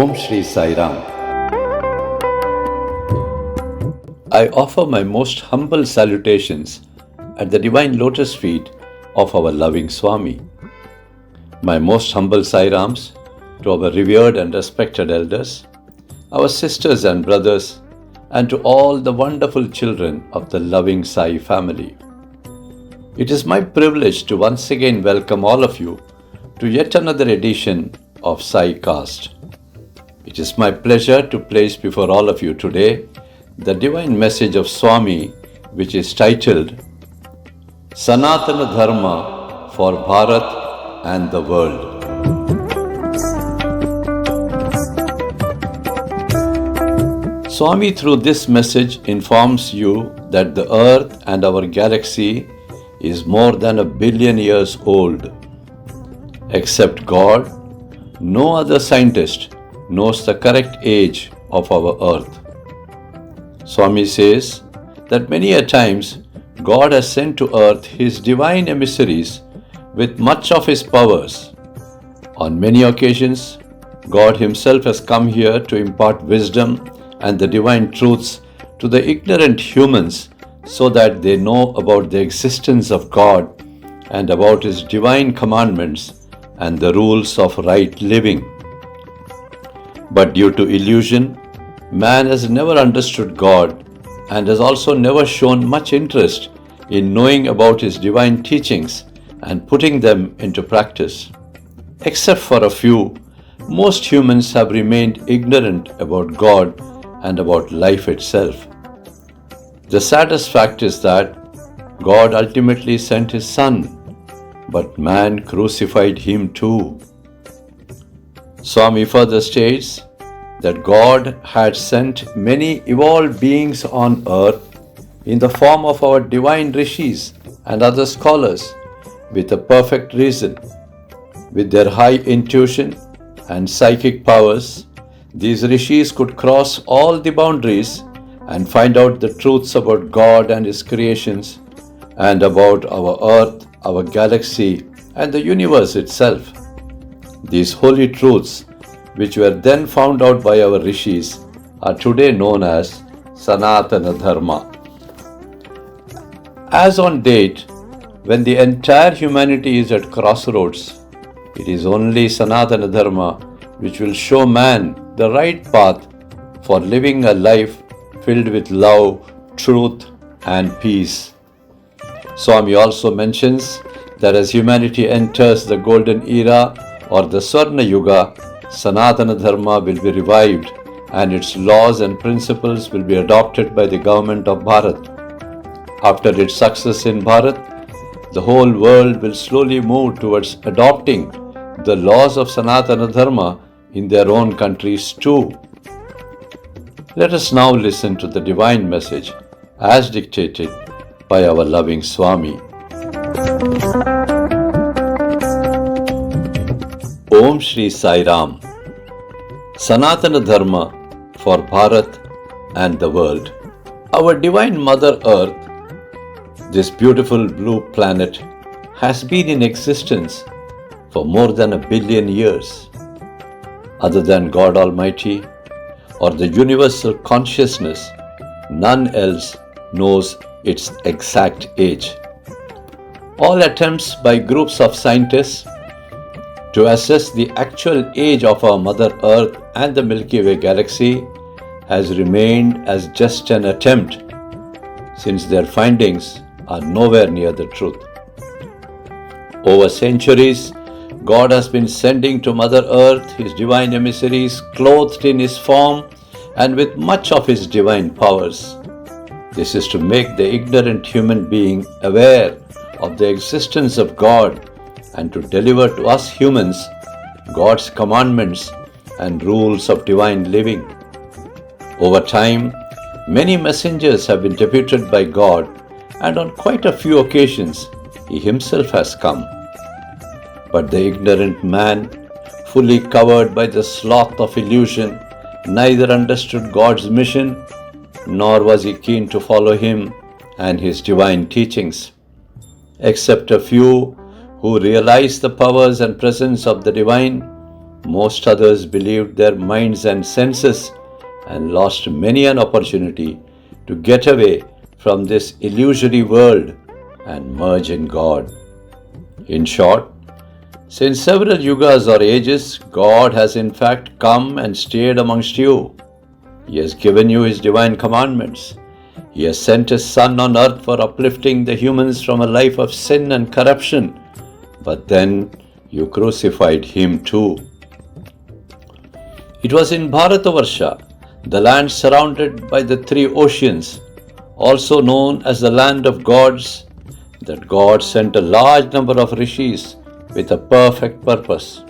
Om Shri Sai Ram. I offer my most humble salutations at the divine lotus feet of our loving Swami. My most humble Sai Rams to our revered and respected elders, our sisters and brothers, and to all the wonderful children of the loving Sai family. It is my privilege to once again welcome all of you to yet another edition of Saicast. It is my pleasure to place before all of you today the divine message of Swami, which is titled Sanatana Dharma for Bharat and the World. Swami through this message informs you that the earth and our galaxy is more than 1 billion years old. Except God, no other scientist knows the correct age of our earth. Swami says that many a times God has sent to earth his divine emissaries with much of his powers. On many occasions, God himself has come here to impart wisdom and the divine truths to the ignorant humans so that they know about the existence of God and about his divine commandments and the rules of right living. But due to illusion, man has never understood God and has also never shown much interest in knowing about his divine teachings and putting them into practice. Except for a few, most humans have remained ignorant about God and about life itself. The saddest fact is that God ultimately sent his Son, but man crucified him too. Swami further states that God had sent many evolved beings on earth in the form of our divine rishis and other scholars with a perfect reason. With their high intuition and psychic powers, these rishis could cross all the boundaries and find out the truths about God and his creations and about our earth, our galaxy, and the universe itself. These holy truths, which were then found out by our rishis, are today known as Sanatana Dharma. As on date, when the entire humanity is at crossroads, it is only Sanatana Dharma which will show man the right path for living a life filled with love, truth, and peace. Swami also mentions that as humanity enters the golden era or the Swarna Yuga, Sanatana Dharma will be revived and its laws and principles will be adopted by the government of Bharat. After its success in Bharat, the whole world will slowly move towards adopting the laws of Sanatana Dharma in their own countries too. Let us now listen to the divine message as dictated by our loving Swami. Om Shri Sai Ram. Sanatana Dharma for Bharat and the world. Our divine Mother Earth, this beautiful blue planet, has been in existence for more than 1 billion years. Other than God Almighty or the universal consciousness, none else knows its exact age. All attempts by groups of scientists to assess the actual age of our Mother Earth and the Milky Way galaxy has remained as just an attempt, since their findings are nowhere near the truth. Over centuries, God has been sending to Mother Earth his divine emissaries clothed in his form and with much of his divine powers. This is to make the ignorant human being aware of the existence of God and to deliver to us humans God's commandments and rules of divine living. Over time, many messengers have been deputed by God, and on quite a few occasions, he himself has come. But the ignorant man, fully covered by the sloth of illusion, neither understood God's mission, nor was he keen to follow him and his divine teachings. Except a few who realized the powers and presence of the divine, most others believed their minds and senses and lost many an opportunity to get away from this illusory world and merge in God. In short, since several yugas or ages, God has in fact come and stayed amongst you. He has given you His divine commandments. He has sent His Son on earth for uplifting the humans from a life of sin and corruption. But then you crucified Him too. It was in Bharatavarsha, the land surrounded by the three oceans, also known as the land of gods, that God sent a large number of rishis with a perfect purpose.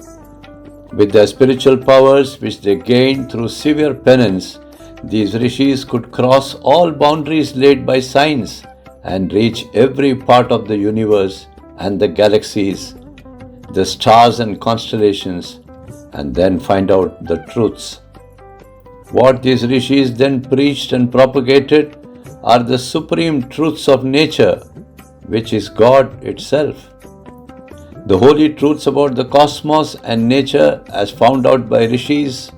With their spiritual powers which they gained through severe penance, these rishis could cross all boundaries laid by science and reach every part of the universe and the galaxies, the stars and constellations, and then find out the truths. What these rishis then preached and propagated are the supreme truths of nature, which is God itself. The holy truths about the cosmos and nature, as found out by rishis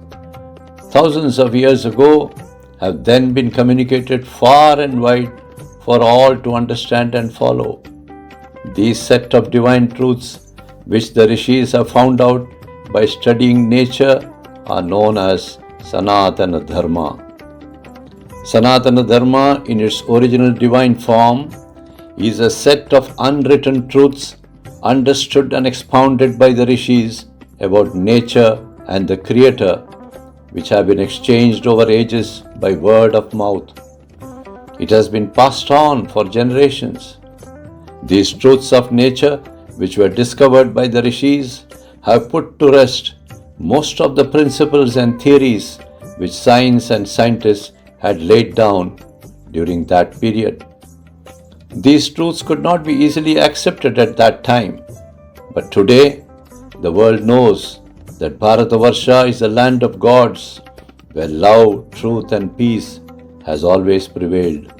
thousands of years ago, have then been communicated far and wide for all to understand and follow. These set of divine truths, which the rishis have found out by studying nature, are known as Sanatana Dharma. Sanatana Dharma, in its original divine form, is a set of unwritten truths understood and expounded by the rishis about nature and the Creator, which have been exchanged over ages by word of mouth. It has been passed on for generations. These truths of nature, which were discovered by the rishis, have put to rest most of the principles and theories which science and scientists had laid down during that period. These truths could not be easily accepted at that time, but today the world knows that Bharatavarsha is the land of gods, where love, truth and peace has always prevailed.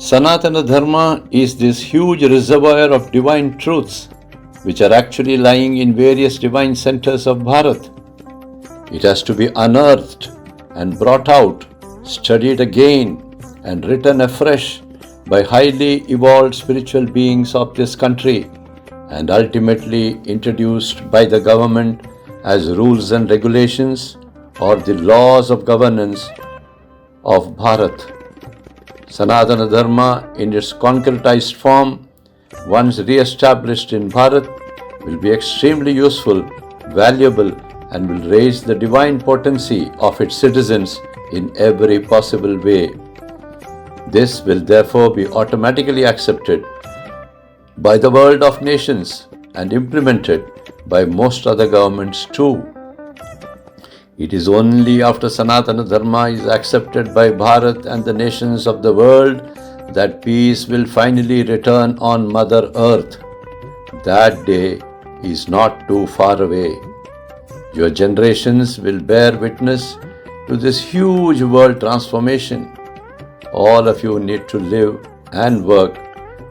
Sanatana Dharma is this huge reservoir of divine truths which are actually lying in various divine centers of Bharat. It has to be unearthed and brought out, studied again and written afresh by highly evolved spiritual beings of this country, and ultimately introduced by the government as rules and regulations or the laws of governance of Bharat. Sanatana Dharma in its concretized form, once re-established in Bharat, will be extremely useful, valuable, and will raise the divine potency of its citizens in every possible way. This will therefore be automatically accepted by the world of nations and implemented by most other governments too. It is only after Sanatana Dharma is accepted by Bharat and the nations of the world that peace will finally return on Mother Earth. That day is not too far away. Your generations will bear witness to this huge world transformation. All of you need to live and work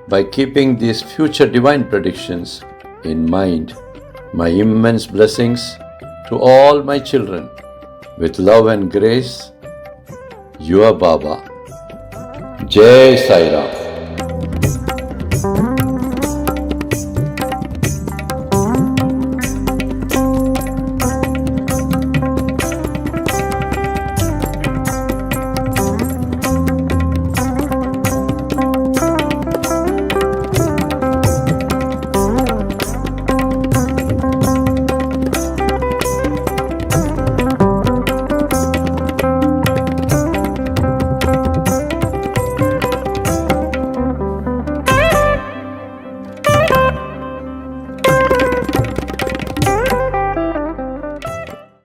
by keeping these future divine predictions in mind. My immense blessings to all my children. With love and grace, your Baba. Jai Sai Ram.